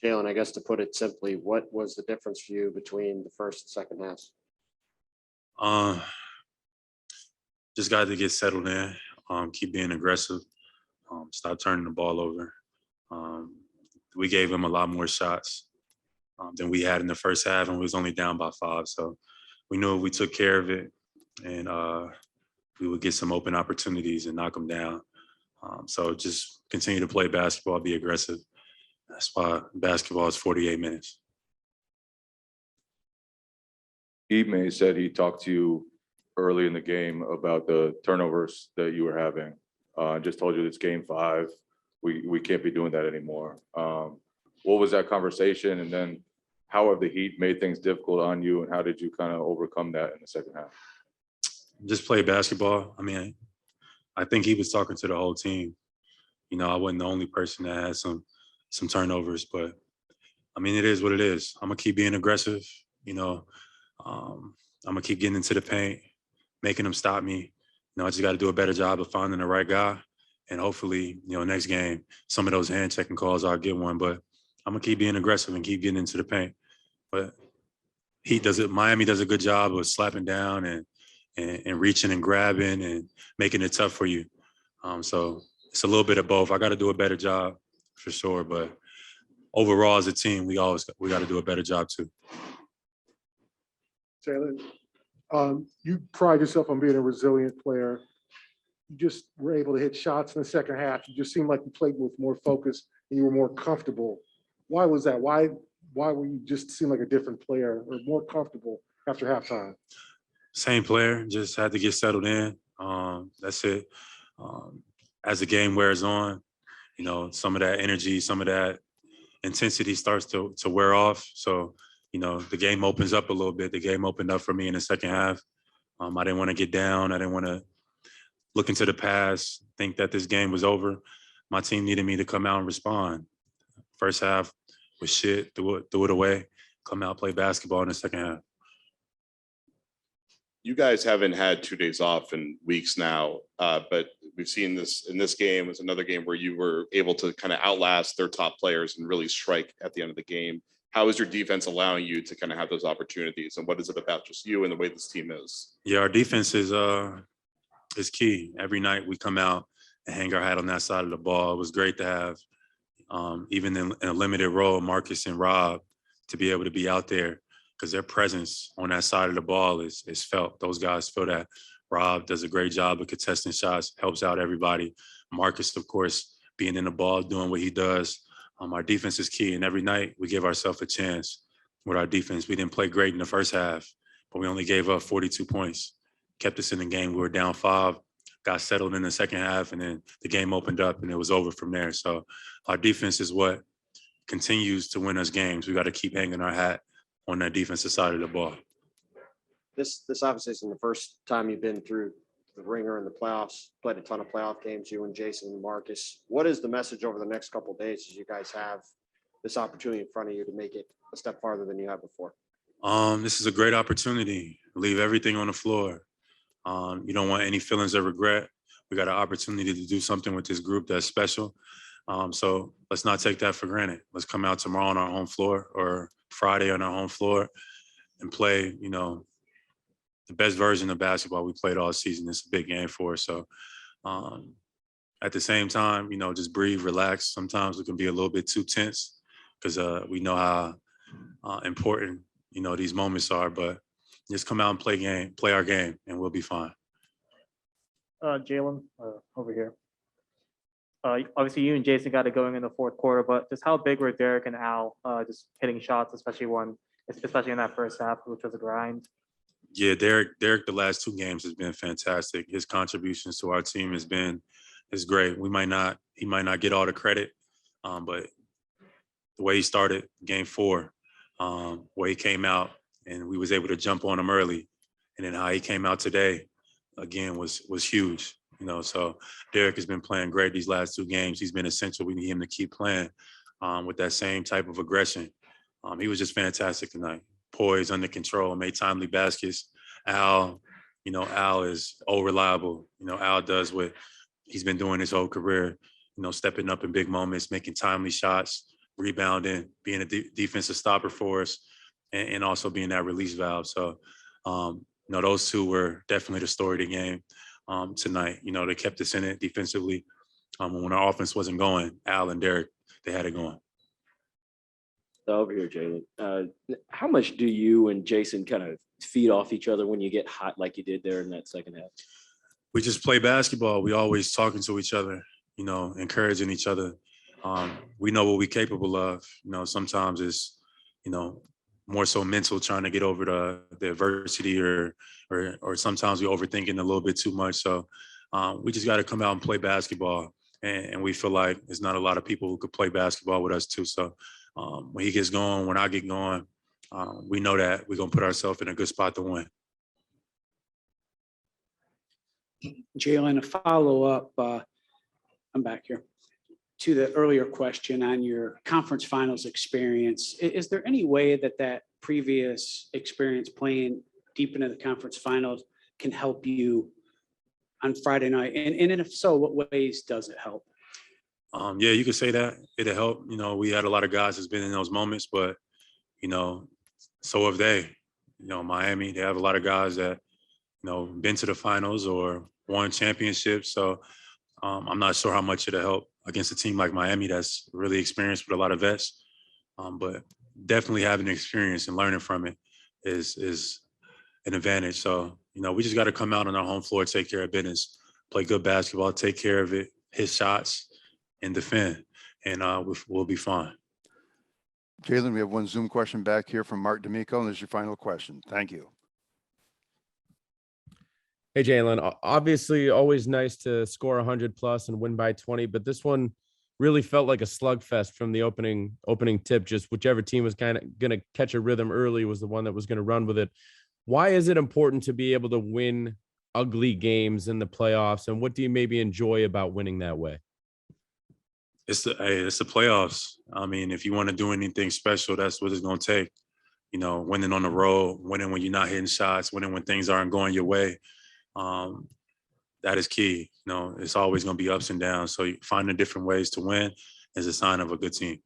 Jaylen, I guess to put it simply, what was the difference for you between the first and second halves? Just got to get settled in, keep being aggressive, stop turning the ball over. We gave them a lot more shots than we had in the first half, and we was only down by 5. So we knew if we took care of it, and we would get some open opportunities and knock them down. So just continue to play basketball, be aggressive. That's why basketball is 48 minutes. Ime said he talked to you early in the game about the turnovers that you were having. Just told you it's game 5. We can't be doing that anymore. What was that conversation? And then how have the Heat made things difficult on you, and how did you kind of overcome that in the second half? Just play basketball. I mean, I think he was talking to the whole team. You know, I wasn't the only person that had some turnovers, but I mean, it is what it is. I'm gonna keep being aggressive. You know, I'm gonna keep getting into the paint, making them stop me. You know, I just got to do a better job of finding the right guy, and hopefully, you know, next game, some of those hand checking calls, I'll get one. But I'm gonna keep being aggressive and keep getting into the paint. But Miami does a good job of slapping down and reaching and grabbing and making it tough for you. So it's a little bit of both. I got to do a better job for sure, but overall as a team, we got to do a better job too. Jaylen, you pride yourself on being a resilient player. You just were able to hit shots in the second half. You just seemed like you played with more focus and you were more comfortable. Why was that? Why were you just seem like a different player or more comfortable after halftime? Same player, just had to get settled in. That's it. As the game wears on, you know, some of that energy, some of that intensity starts to wear off. So, you know, the game opens up a little bit. The game opened up for me in the second half. I didn't want to get down. I didn't want to look into the past, think that this game was over. My team needed me to come out and respond. First half was shit, threw it away, come out, play basketball in the second half. You guys haven't had 2 days off in weeks now, but we've seen this in this game. It's another game where you were able to kind of outlast their top players and really strike at the end of the game. How is your defense allowing you to kind of have those opportunities, and what is it about just you and the way this team is? Yeah, our defense is key. Every night we come out and hang our hat on that side of the ball. It was great to have, even in a limited role, Marcus and Rob to be able to be out there, because their presence on that side of the ball is felt. Those guys feel that. Rob does a great job of contesting shots, helps out everybody. Marcus, of course, being in the ball, doing what he does. Our defense is key, and every night we give ourselves a chance with our defense. We didn't play great in the first half, but we only gave up 42 points. Kept us in the game. We were down 5, got settled in the second half, and then the game opened up and it was over from there. So our defense is what continues to win us games. We got to keep hanging our hat on that defensive side of the ball. This obviously isn't the first time you've been through the ringer in the playoffs, played a ton of playoff games, you and Jason and Marcus. What is the message over the next couple of days as you guys have this opportunity in front of you to make it a step farther than you have before? This is a great opportunity. Leave everything on the floor. You don't want any feelings of regret. We got an opportunity to do something with this group that's special. So let's not take that for granted. Let's come out tomorrow on our home floor or Friday on our home floor and play, you know, the best version of basketball we played all season. It's a big game for us. So at the same time, you know, just breathe, relax. Sometimes we can be a little bit too tense because we know how important, you know, these moments are, but just come out and play our game, and we'll be fine. Jaylen, over here. Obviously, you and Jason got it going in the fourth quarter, but just how big were Derrick and Al just hitting shots, especially in that first half, which was a grind? Yeah, Derrick, the last 2 games has been fantastic. His contributions to our team is great. He might not get all the credit, but the way he started game 4, where he came out and we was able to jump on him early, and then how he came out today, again, was huge. You know, so Derrick has been playing great these last 2 games. He's been essential. We need him to keep playing with that same type of aggression. He was just fantastic tonight. Poised, under control, made timely baskets. Al is reliable. You know, Al does what he's been doing his whole career, you know, stepping up in big moments, making timely shots, rebounding, being a defensive stopper for us, and also being that release valve. So, those two were definitely the story of the game tonight. They kept us in it defensively. When our offense wasn't going, Al and Derrick, they had it going. Over here, Jaylen. How much do you and Jason kind of feed off each other when you get hot like you did there in that second half? We just play basketball. We always talking to each other, encouraging each other. We know what we're capable of. Sometimes it's, more so mental, trying to get over the adversity, or sometimes we're overthinking a little bit too much. So we just got to come out and play basketball. And we feel like there's not a lot of people who could play basketball with us too. So when he gets going, when I get going, we know that we're going to put ourselves in a good spot to win. Jaylen, a follow-up, I'm back here, to the earlier question on your conference finals experience. Is there any way that previous experience playing deep into the conference finals can help you on Friday night? And if so, what ways does it help? Yeah, you could say that. It'll help. We had a lot of guys that's been in those moments, but, so have they. Miami, they have a lot of guys that, been to the finals or won championships. So I'm not sure how much it'll help against a team like Miami that's really experienced with a lot of vets. But definitely having experience and learning from it is an advantage. So, we just got to come out on our home floor, take care of business, play good basketball, take care of it, hit shots, and defend, and we'll be fine. Jaylen, we have one Zoom question back here from Mark D'Amico, and this is your final question. Thank you. Hey, Jaylen, obviously always nice to score 100 plus and win by 20, but this one really felt like a slugfest from the opening tip. Just whichever team was kind of going to catch a rhythm early was the one that was going to run with it. Why is it important to be able to win ugly games in the playoffs, and what do you maybe enjoy about winning that way? It's the playoffs. I mean, if you want to do anything special, that's what it's going to take. Winning on the road, winning when you're not hitting shots, winning when things aren't going your way. That is key. It's always going to be ups and downs. So finding different ways to win is a sign of a good team.